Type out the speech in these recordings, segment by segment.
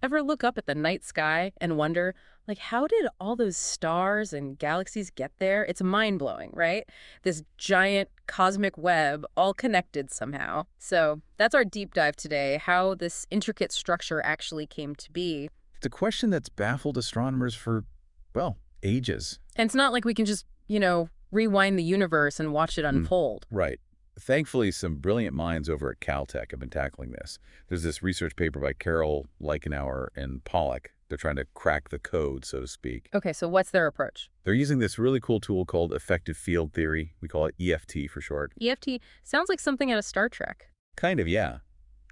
Ever look up at the night sky and wonder, like, how did all those stars and galaxies get there? It's mind-blowing, right? This giant cosmic web all connected somehow. So that's our deep dive today, how this intricate structure actually came to be. It's a question that's baffled astronomers for, well, ages. And it's not like we can just, rewind the universe and watch it Mm, unfold. right. Thankfully, some brilliant minds over at Caltech have been tackling this. There's this research paper by Carroll, and Pollack. They're trying to crack the code, so to speak. Okay, so what's their approach? They're using this really cool tool called effective field theory. We call it EFT for short. EFT sounds like something out of Star Trek. Kind of, yeah.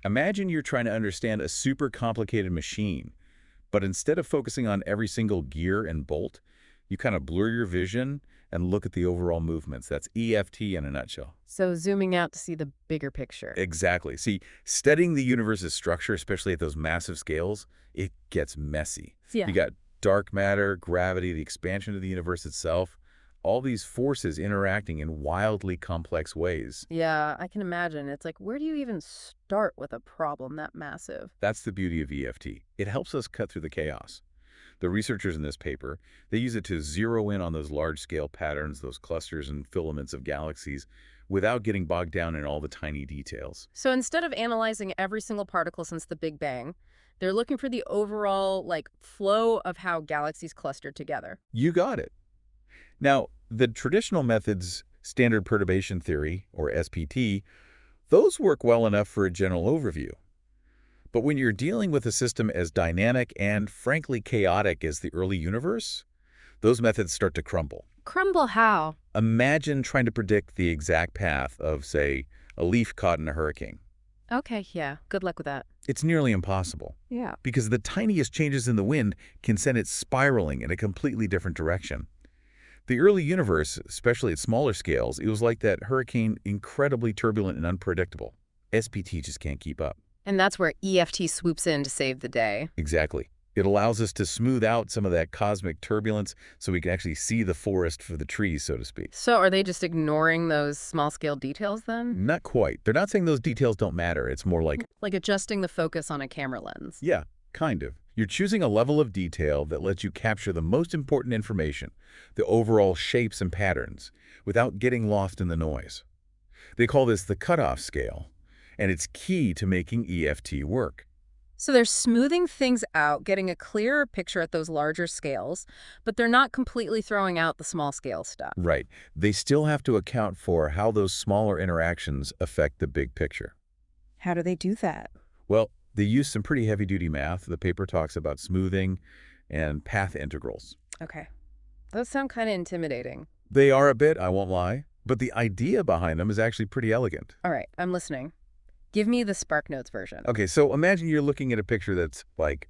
Imagine you're trying to understand a super complicated machine, but instead of focusing on every single gear and bolt, you kind of blur your vision and look at the overall movements. That's EFT in a nutshell. So zooming out to see the bigger picture. Exactly. See, studying the universe's structure, especially at those massive scales, it gets messy. Yeah. You got dark matter, gravity, the expansion of the universe itself, all these forces interacting in wildly complex ways. Yeah, I can imagine. It's like, where do you even start with a problem that massive? That's the beauty of EFT. It helps us cut through the chaos. The researchers in this paper, they use it to zero in on those large-scale patterns, those clusters and filaments of galaxies, without getting bogged down in all the tiny details. So instead of analyzing every single particle since the Big Bang, they're looking for the overall, flow of how galaxies cluster together. You got it. Now, the traditional methods, standard perturbation theory, or SPT, those work well enough for a general overview. But when you're dealing with a system as dynamic and, frankly, chaotic as the early universe, those methods start to crumble. Crumble how? Imagine trying to predict the exact path of, say, a leaf caught in a hurricane. Okay, yeah. Good luck with that. It's nearly impossible, Yeah. because the tiniest changes in the wind can send it spiraling in a completely different direction. The early universe, especially at smaller scales, it was like that hurricane, incredibly turbulent and unpredictable. SPT just can't keep up. And that's where EFT swoops in to save the day. Exactly. It allows us to smooth out some of that cosmic turbulence so we can actually see the forest for the trees, so to speak. So are they just ignoring those small-scale details then? Not quite. They're not saying those details don't matter. It's more like, Like adjusting the focus on a camera lens. yeah, kind of. You're choosing a level of detail that lets you capture the most important information, the overall shapes and patterns, without getting lost in the noise. They call this the cutoff scale, and it's key to making EFT work. So they're smoothing things out, getting a clearer picture at those larger scales, but they're not completely throwing out the small-scale stuff. Right. They still have to account for how those smaller interactions affect the big picture. How do they do that? Well, they use some pretty heavy-duty math. The paper talks about smoothing and path integrals. Okay. Those sound kind of intimidating. They are a bit, I won't lie, but the idea behind them is actually pretty elegant. All right, I'm listening. Give me the SparkNotes version. Okay, so imagine you're looking at a picture that's like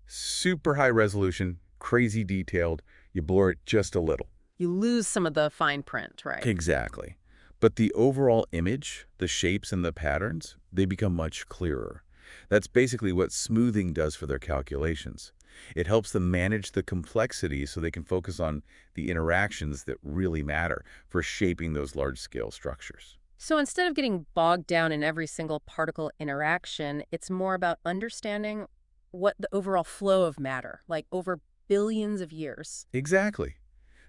super high resolution, crazy detailed. You blur it just a little. You lose some of the fine print, right? Exactly. But the overall image, the shapes and the patterns, they become much clearer. That's basically what smoothing does for their calculations. It helps them manage the complexity so they can focus on the interactions that really matter for shaping those large-scale structures. So instead of getting bogged down in every single particle interaction, it's more about understanding what the overall flow of matter, like over billions of years. Exactly.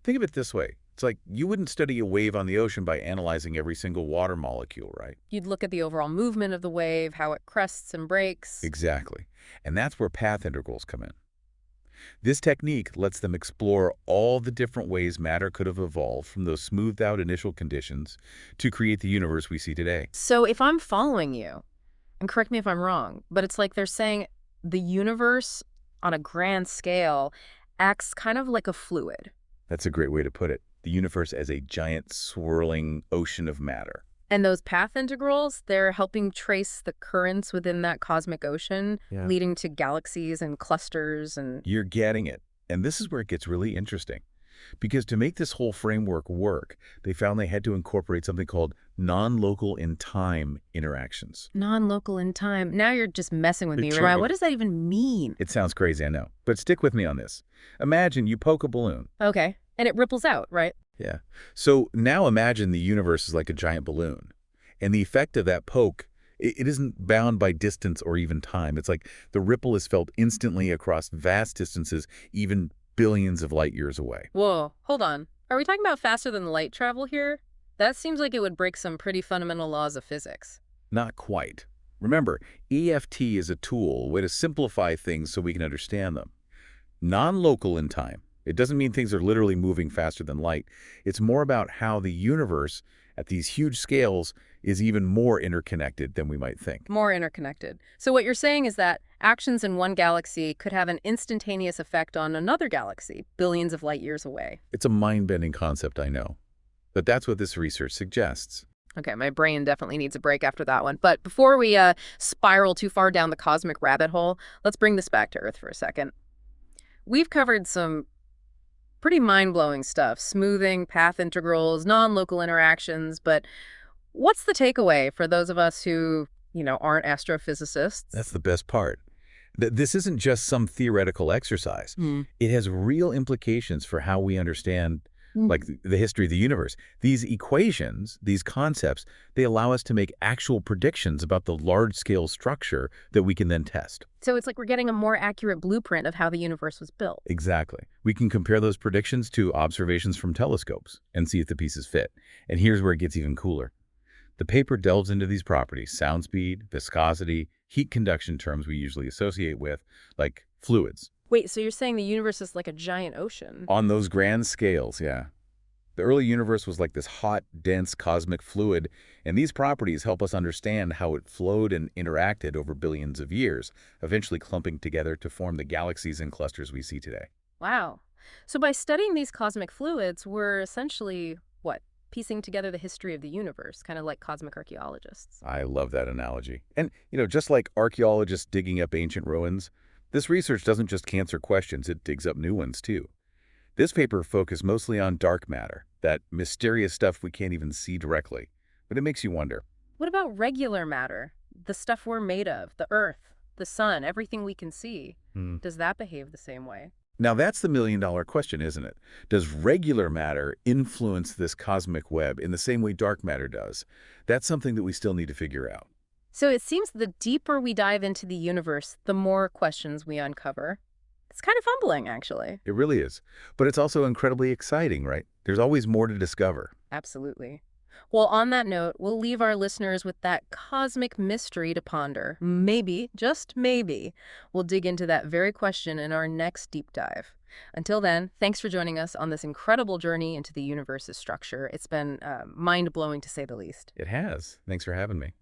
Think of it this way. It's like you wouldn't study a wave on the ocean by analyzing every single water molecule, right? You'd look at the overall movement of the wave, how it crests and breaks. Exactly. And that's where path integrals come in. This technique lets them explore all the different ways matter could have evolved from those smoothed-out initial conditions to create the universe we see today. So if I'm following you, and correct me if I'm wrong, but it's like they're saying the universe on a grand scale acts kind of like a fluid. That's a great way to put it. The universe as a giant swirling ocean of matter. And those path integrals, they're helping trace the currents within that cosmic ocean, Yeah. leading to galaxies and clusters and... You're getting it. And this is where it gets really interesting. Because to make this whole framework work, they found they had to incorporate something called non-local in time interactions. Non-local in time. Now you're just messing with me, It's right? true. What does that even mean? It sounds crazy, I know. But stick with me on this. Imagine you poke a balloon. Okay. And it ripples out, right? Yeah. So now imagine the universe is like a giant balloon. And the effect of that poke It isn't bound by distance or even time. It's like the ripple is felt instantly across vast distances, even billions of light years away. Whoa, hold on. Are we talking about faster than light travel here? That seems like it would break some pretty fundamental laws of physics. Not quite. Remember, EFT is a tool, a way to simplify things so we can understand them. Non-local in time. It doesn't mean things are literally moving faster than light. It's more about how the universe, at these huge scales, is even more interconnected than we might think. More interconnected. So what you're saying is that actions in one galaxy could have an instantaneous effect on another galaxy, billions of light years away. It's a mind-bending concept, I know. But that's what this research suggests. Okay, my brain definitely needs a break after that one. But before we spiral too far down the cosmic rabbit hole, let's bring this back to Earth for a second. We've covered some pretty mind-blowing stuff, smoothing, path integrals, non-local interactions, but what's the takeaway for those of us who, aren't astrophysicists? That's the best part. This isn't just some theoretical exercise. Hmm. It has real implications for how we understand, Mm. like, the history of the universe. These equations, these concepts, they allow us to make actual predictions about the large-scale structure that we can then test. So it's like we're getting a more accurate blueprint of how the universe was built. Exactly. We can compare those predictions to observations from telescopes and see if the pieces fit. And here's where it gets even cooler. The paper delves into these properties, sound speed, viscosity, heat conduction terms we usually associate with, like fluids. Wait, so you're saying the universe is like a giant ocean? On those grand scales, yeah. The early universe was like this hot, dense cosmic fluid, and these properties help us understand how it flowed and interacted over billions of years, eventually clumping together to form the galaxies and clusters we see today. Wow. So by studying these cosmic fluids, we're essentially, what, piecing together the history of the universe, kind of like cosmic archaeologists. I love that analogy. And, just like archaeologists digging up ancient ruins, this research doesn't just answer questions, it digs up new ones too. This paper focused mostly on dark matter, that mysterious stuff we can't even see directly. But it makes you wonder. What about regular matter? The stuff we're made of, the Earth, the sun, everything we can see. Hmm. Does that behave the same way? Now that's the million-dollar question, isn't it? Does regular matter influence this cosmic web in the same way dark matter does? That's something that we still need to figure out. So it seems the deeper we dive into the universe, the more questions we uncover. It's kind of humbling, actually. It really is. But it's also incredibly exciting, right? There's always more to discover. Absolutely. Well, on that note, we'll leave our listeners with that cosmic mystery to ponder. Maybe, just maybe, we'll dig into that very question in our next deep dive. Until then, thanks for joining us on this incredible journey into the universe's structure. It's been mind-blowing to say the least. It has. Thanks for having me.